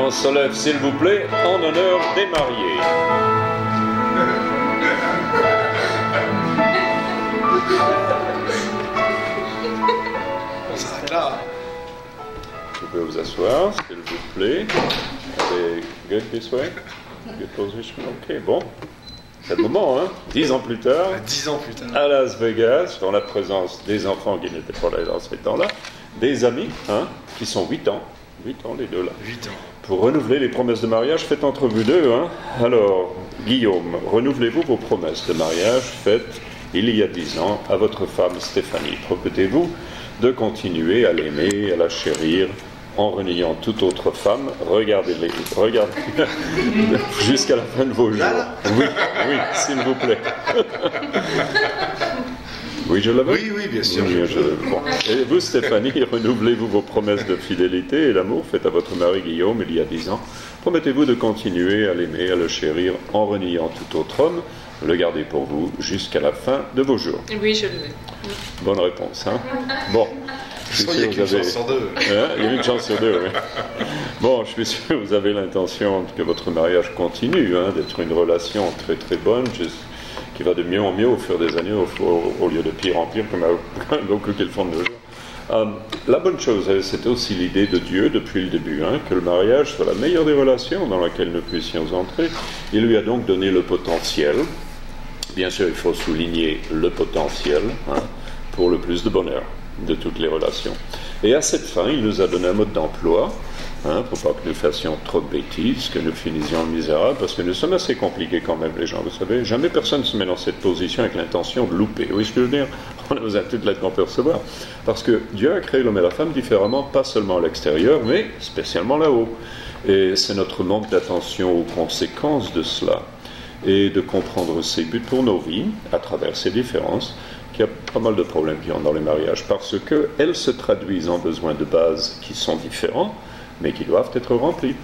On se lève, s'il vous plaît, en honneur des mariés. On s'arrête là. Vous pouvez vous asseoir, s'il vous plaît. Allez, good this way. Good position. Ok, bon. C'est le moment, hein. 10 ans plus tard. 10 ans plus tard. À Las Vegas, dans la présence des enfants qui n'étaient pas là dans ces temps-là, des amis, hein, qui sont 8 ans. 8 ans, les deux là. 8 ans. Pour renouveler les promesses de mariage faites entre vous deux, hein. Alors, Guillaume, renouvelez-vous vos promesses de mariage faites il y a 10 ans à votre femme Stéphanie. Promettez-vous de continuer à l'aimer, à la chérir, en reniant toute autre femme. Regardez-les, regardez jusqu'à la fin de vos jours. Oui, oui, s'il vous plaît. Oui, je l'avais. Oui, bien sûr. Oui, bon. Et vous, Stéphanie, renouvelez-vous vos promesses de fidélité et d'amour faites à votre mari Guillaume il y a 10 ans. Promettez-vous de continuer à l'aimer, à le chérir, en reniant tout autre homme. Le garder pour vous jusqu'à la fin de vos jours. Oui, je le veux. Bonne réponse, hein. Bon. Il y a qu'une chance sur deux. Hein, il y a une chance sur deux, oui. Bon, je suis sûr que vous avez l'intention que votre mariage continue, hein, d'être une relation très très bonne, qui va de mieux en mieux au fur des années, au lieu de pire en pire, comme beaucoup qu'ils font de nos jours. La bonne chose, c'était aussi l'idée de Dieu depuis le début, hein, que le mariage soit la meilleure des relations dans laquelle nous puissions entrer. Il lui a donc donné le potentiel. Bien sûr, il faut souligner le potentiel, hein, pour le plus de bonheur de toutes les relations. Et à cette fin, il nous a donné un mode d'emploi, hein, pour pas que nous fassions trop de bêtises, que nous finissions misérables, parce que nous sommes assez compliqués quand même, les gens, vous savez. Jamais personne ne se met dans cette position avec l'intention de louper. Oui, ce que je veux dire, on a besoin de toute l'aide qu'on peut recevoir. Parce que Dieu a créé l'homme et la femme différemment, pas seulement à l'extérieur, mais spécialement là-haut. Et c'est notre manque d'attention aux conséquences de cela, et de comprendre ses buts pour nos vies, à travers ces différences, qu'il y a pas mal de problèmes qui ont dans les mariages, parce qu'elles se traduisent en besoins de base qui sont différents, mais qui doivent être remplis.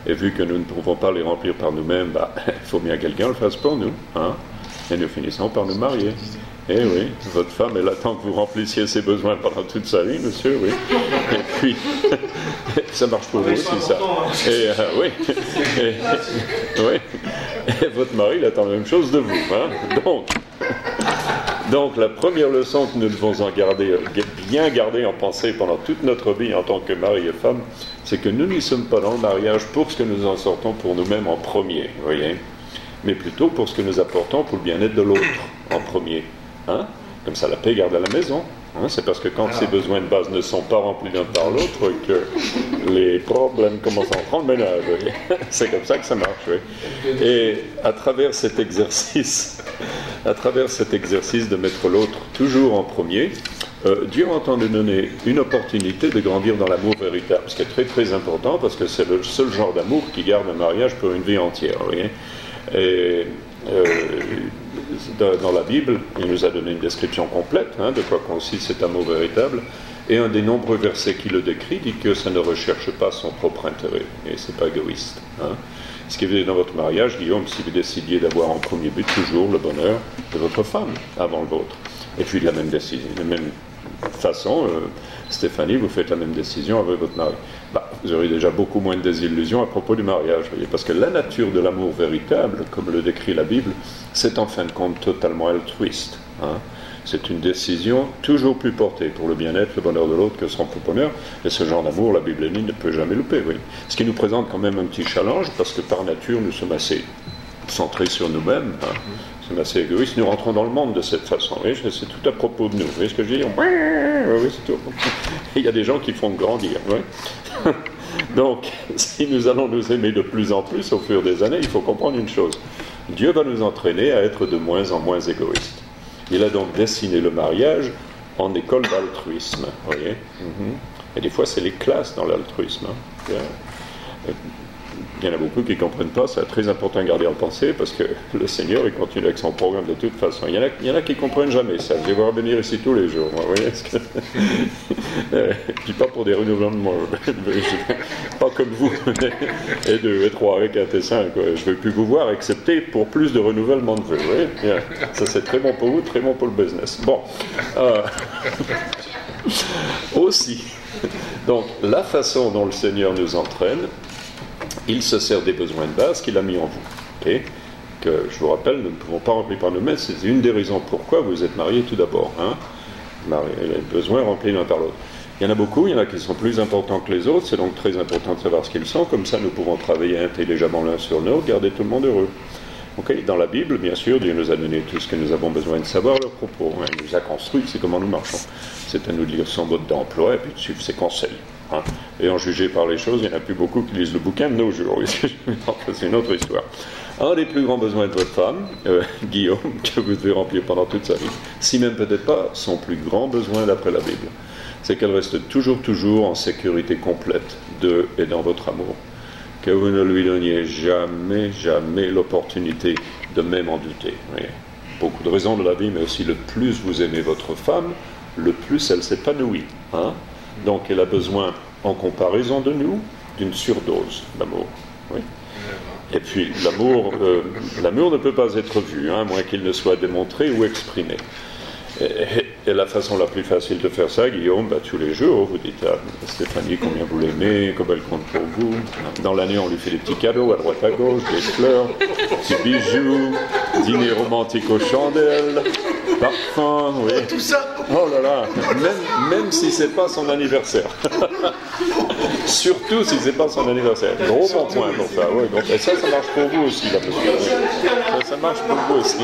Et vu que nous ne pouvons pas les remplir par nous-mêmes, il faut bien que quelqu'un le fasse pour nous. Hein? Et nous finissons par nous marier. Eh oui, votre femme, elle attend que vous remplissiez ses besoins pendant toute sa vie, monsieur, oui. Et puis, ça marche pour vous aussi, ça. Et oui. Oui. Et votre mari, il attend la même chose de vous. Hein? Donc, la première leçon que nous devons bien garder en pensée pendant toute notre vie en tant que mari et femme, c'est que nous n'y sommes pas dans le mariage pour ce que nous en sortons pour nous-mêmes en premier, vous voyez, mais plutôt pour ce que nous apportons pour le bien-être de l'autre en premier. Hein? Comme ça, la paix garde à la maison. Hein? C'est parce que quand ces besoins de base ne sont pas remplis l'un par l'autre que les problèmes commencent à entrer en ménage. Oui. C'est comme ça que ça marche. Oui. Et à travers cet exercice de mettre l'autre toujours en premier, Dieu entend nous donner une opportunité de grandir dans l'amour véritable, ce qui est très très important parce que c'est le seul genre d'amour qui garde un mariage pour une vie entière. Vous voyez? Et dans la Bible, il nous a donné une description complète, hein, de quoi consiste cet amour véritable, et un des nombreux versets qui le décrit dit que ça ne recherche pas son propre intérêt, et c'est pas égoïste. Hein. Ce qui veut dire dans votre mariage, Guillaume, si vous décidiez d'avoir en premier but toujours le bonheur de votre femme avant le vôtre, et puis de la même façon, Stéphanie, vous faites la même décision avec votre mari. Vous aurez déjà beaucoup moins de désillusions à propos du mariage, voyez, parce que la nature de l'amour véritable, comme le décrit la Bible, c'est en fin de compte totalement altruiste. Hein. C'est une décision toujours plus portée pour le bien-être, le bonheur de l'autre que son propre bonheur, et ce genre d'amour, la Bible ne peut jamais louper. Oui. Ce qui nous présente quand même un petit challenge, parce que par nature, nous sommes assez centrés sur nous-mêmes. Hein. C'est assez égoïste. Nous rentrons dans le monde de cette façon. Oui, c'est tout à propos de nous. Vous voyez ce que je veux dire? Oui, c'est tout. Il y a des gens qui font grandir. Oui. Donc, si nous allons nous aimer de plus en plus au fur des années, il faut comprendre une chose. Dieu va nous entraîner à être de moins en moins égoïstes. Il a donc dessiné le mariage en école d'altruisme. Vous voyez? Et des fois, c'est les classes dans l'altruisme. Hein. Il y en a beaucoup qui ne comprennent pas, c'est très important de garder en pensée parce que le Seigneur, il continue avec son programme de toute façon. Il y en a qui ne comprennent jamais ça. Je vais voir venir ici tous les jours. Vous voyez je dis pas pour des renouvellements, pas comme vous, et 2, et 3, et 4, et 5. Je ne veux plus vous voir, excepté pour plus de renouvellement de vœux. Vous voyez ça, c'est très bon pour vous, très bon pour le business. Bon. Aussi, donc, la façon dont le Seigneur nous entraîne, il se sert des besoins de base qu'il a mis en vous. Okay, que je vous rappelle, nous ne pouvons pas remplir par nous-mêmes, c'est une des raisons pourquoi vous êtes mariés tout d'abord. Les besoins remplis l'un par l'autre. Il y en a beaucoup, il y en a qui sont plus importants que les autres, c'est donc très important de savoir ce qu'ils sont, comme ça nous pouvons travailler intelligemment l'un sur l'autre, garder tout le monde heureux. Okay. Dans la Bible, bien sûr, Dieu nous a donné tout ce que nous avons besoin de savoir, leurs propos. Il nous a construit, c'est comment nous marchons. C'est à nous de lire son mode d'emploi et puis de suivre ses conseils. Et en juger par les choses, il n'y en a plus beaucoup qui lisent le bouquin de nos jours. C'est une autre histoire. Un des plus grands besoins de votre femme, Guillaume, que vous devez remplir pendant toute sa vie, si même peut-être pas son plus grand besoin d'après la Bible, c'est qu'elle reste toujours en sécurité complète de et dans votre amour. Que vous ne lui donniez jamais l'opportunité de même en douter. Oui. Beaucoup de raisons de la vie, mais aussi le plus vous aimez votre femme, le plus elle s'épanouit. Donc elle a besoin, en comparaison de nous, d'une surdose d'amour. Oui. Et puis l'amour ne peut pas être vu, à moins qu'il ne soit démontré ou exprimé. Et la façon la plus facile de faire ça, Guillaume, tous les jours, vous dites à Stéphanie combien vous l'aimez, comme elle compte pour vous. Dans l'année, on lui fait des petits cadeaux à droite à gauche, des fleurs, des bijoux, dîner romantique aux chandelles, parfum, oui. Tout ça. Oh là là, même si c'est pas son anniversaire. Surtout si c'est pas son anniversaire. Gros bon point pour ça. Ouais, donc, et ça marche pour vous aussi, là, monsieur. Ça marche pour vous aussi.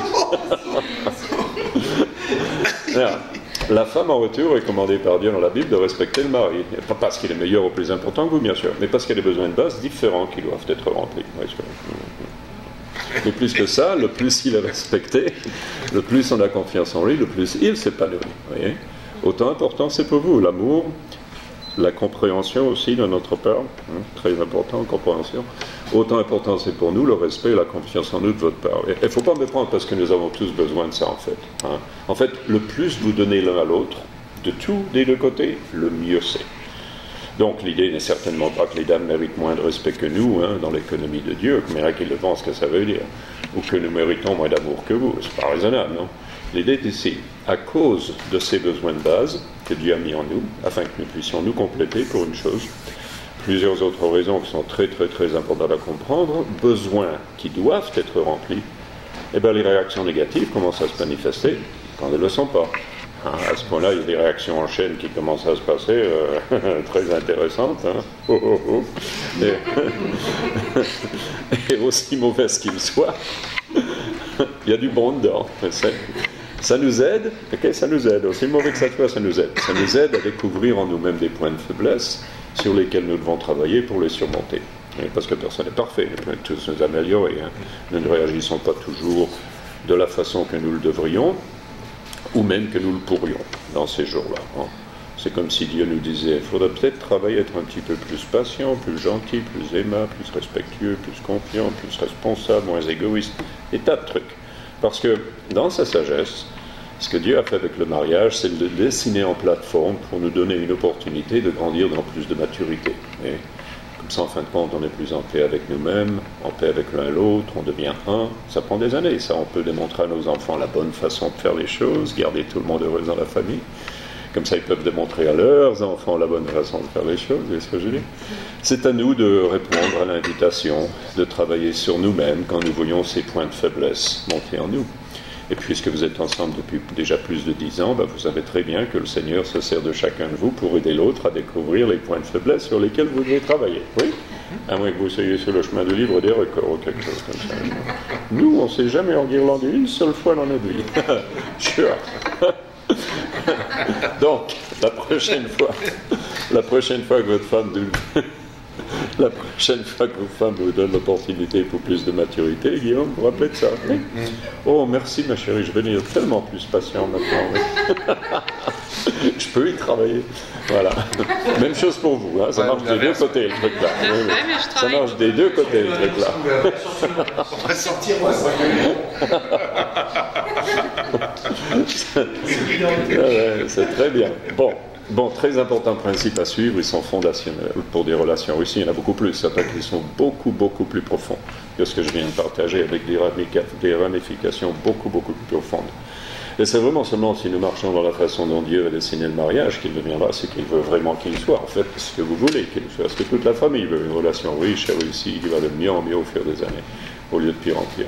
La femme en retour est commandée par Dieu dans la Bible de respecter le mari. Pas parce qu'il est meilleur ou plus important que vous, bien sûr, mais parce qu'il y a des besoins de base différents qui doivent être remplis. Et plus que ça, le plus il est respecté, le plus on a confiance en lui, le plus il s'épanouit. Voyez, autant important c'est pour vous, l'amour, la compréhension aussi de notre Père, très important, compréhension. Autant important c'est pour nous le respect et la confiance en nous de votre Père. Il ne faut pas me prendre parce que nous avons tous besoin de ça en fait. En fait, le plus vous donnez l'un à l'autre, de tout des deux côtés, le mieux c'est. Donc l'idée n'est certainement pas que les dames méritent moins de respect que nous, dans l'économie de Dieu, mais là qu'ils le pensent que ça veut dire, ou que nous méritons moins d'amour que vous, c'est pas raisonnable, non? L'idée est ici, à cause de ces besoins de base que Dieu a mis en nous, afin que nous puissions nous compléter pour une chose, plusieurs autres raisons qui sont très importantes à comprendre, besoins qui doivent être remplis, et bien les réactions négatives commencent à se manifester quand elles ne le sont pas. À ce point-là, il y a des réactions en chaîne qui commencent à se passer, très intéressantes. Et aussi mauvaises qu'ils soient, il y a du bon dedans. Ça nous aide, ça nous aide. Aussi mauvais que ça soit, ça nous aide. Ça nous aide à découvrir en nous-mêmes des points de faiblesse sur lesquels nous devons travailler pour les surmonter. Parce que personne n'est parfait, nous pouvons tous nous améliorer. Nous ne réagissons pas toujours de la façon que nous le devrions, ou même que nous le pourrions dans ces jours-là. C'est comme si Dieu nous disait, il faudrait peut-être travailler, être un petit peu plus patient, plus gentil, plus aimable, plus respectueux, plus confiant, plus responsable, moins égoïste, des tas de trucs. Parce que dans sa sagesse, ce que Dieu a fait avec le mariage, c'est de le dessiner en plateforme pour nous donner une opportunité de grandir dans plus de maturité. Et comme ça, en fin de compte, on est plus en paix avec nous-mêmes, en paix avec l'un et l'autre, on devient un. Ça prend des années, ça. On peut démontrer à nos enfants la bonne façon de faire les choses, garder tout le monde heureux dans la famille. Comme ça, ils peuvent démontrer à leurs enfants la bonne façon de faire les choses. Vous voyez ce que je dis? C'est à nous de répondre à l'invitation, de travailler sur nous-mêmes quand nous voyons ces points de faiblesse monter en nous. Et puisque vous êtes ensemble depuis déjà plus de 10 ans, vous savez très bien que le Seigneur se sert de chacun de vous pour aider l'autre à découvrir les points de faiblesse sur lesquels vous devez travailler. Oui? À moins que vous soyez sur le chemin du livre des records ou quelque chose comme ça. Nous, on ne s'est jamais enguirlandé une seule fois dans notre vie. Sure. Donc, la prochaine fois que votre femme vous donne l'opportunité pour plus de maturité, Guillaume, vous vous rappelez de ça? Oui? Oh, merci ma chérie, je vais devenir tellement plus patient maintenant. Oui. Je peux y travailler. Voilà. Même chose pour vous, ça marche des deux côtés le truc là. Oui. Ça marche des deux côtés le truc là. On va sortir, c'est très bien. Bon, très important principe à suivre, ils sont fondationnels pour des relations. Ici, il y en a beaucoup plus, certains qui sont beaucoup plus profonds que ce que je viens de partager, avec des ramifications beaucoup plus profondes. Et c'est vraiment seulement si nous marchons dans la façon dont Dieu a dessiné le mariage qu'il deviendra ce qu'il veut vraiment qu'il soit. En fait, ce que vous voulez qu'il soit. Parce que toute la famille veut une relation riche et réussie qui va de mieux en mieux au fur des années, au lieu de pire en pire.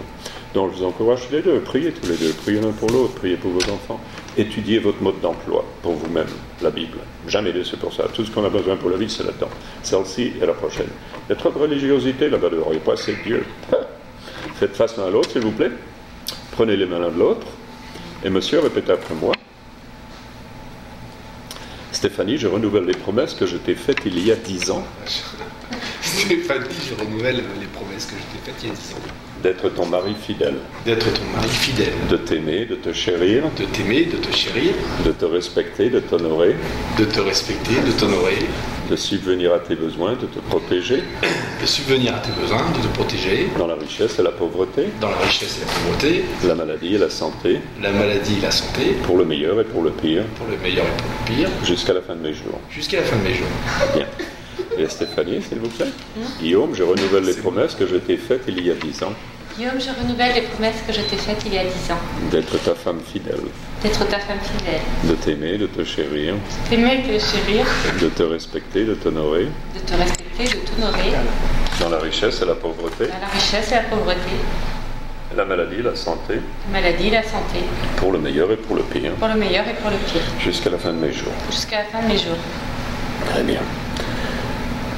Donc je vous encourage tous les deux, priez tous les deux, priez l'un pour l'autre, priez pour vos enfants. Étudiez votre mode d'emploi pour vous-même, la Bible. Jamais laissez pour ça. Tout ce qu'on a besoin pour la vie, c'est là-dedans. Celle-ci et la prochaine. Il y a trop de religiosité là-bas dehors, il n'y a pas assez de Dieu. Faites face l'un à l'autre, s'il vous plaît. Prenez les mains l'un de l'autre. Et monsieur, répétez après moi. Stéphanie, je renouvelle les promesses que je t'ai faites il y a 10 ans. Stéphanie, je renouvelle les promesses que je t'ai faites il y a 10 ans. D'être ton mari fidèle. D'être ton mari fidèle. De t'aimer, de te chérir. De t'aimer, de te chérir. De te respecter, de t'honorer. De te respecter, de t'honorer. De subvenir à tes besoins, de te protéger. De subvenir à tes besoins, de te protéger. Dans la richesse et la pauvreté. Dans la richesse et la pauvreté. La maladie et la santé. La maladie et la santé. Pour le meilleur et pour le pire. Pour le meilleur et pour le pire. Jusqu'à la fin de mes jours. Jusqu'à la fin de mes jours. Bien. Et Stéphanie, s'il vous plaît. Guillaume, je renouvelle les promesses que je t'ai faites il y a 10 ans. Guillaume, je renouvelle les promesses que je t'ai faites il y a 10 ans. D'être ta femme fidèle. D'être ta femme fidèle. De t'aimer, de te chérir. De t'aimer, de te chérir. De te respecter, de t'honorer. De te respecter, de t'honorer. Dans la richesse et la pauvreté. Dans la richesse et la pauvreté. La maladie, la santé. La maladie, la santé. Pour le meilleur et pour le pire. Pour le meilleur et pour le pire. Jusqu'à la fin de mes jours. Jusqu'à la fin de mes jours. Très bien.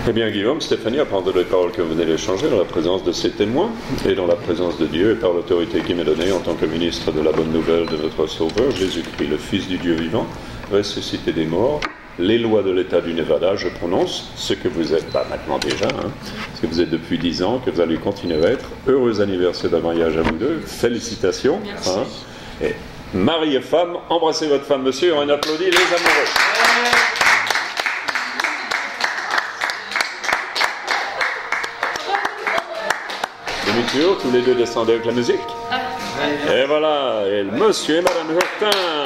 Eh bien, Guillaume, Stéphanie, à prendre les paroles que vous venez d'échanger dans la présence de ces témoins et dans la présence de Dieu et par l'autorité qui m'est donnée en tant que ministre de la bonne nouvelle de notre Sauveur, Jésus-Christ, le Fils du Dieu vivant, ressuscité des morts, les lois de l'État du Nevada, je prononce ce que vous êtes, maintenant déjà, ce que vous êtes depuis 10 ans, que vous allez continuer à être. Heureux anniversaire d'un mariage à vous deux. Félicitations. Et mari et femme, embrassez votre femme, monsieur, on applaudit les amoureux. Tous les deux descendez avec la musique. Et voilà, et monsieur et madame Hurtin.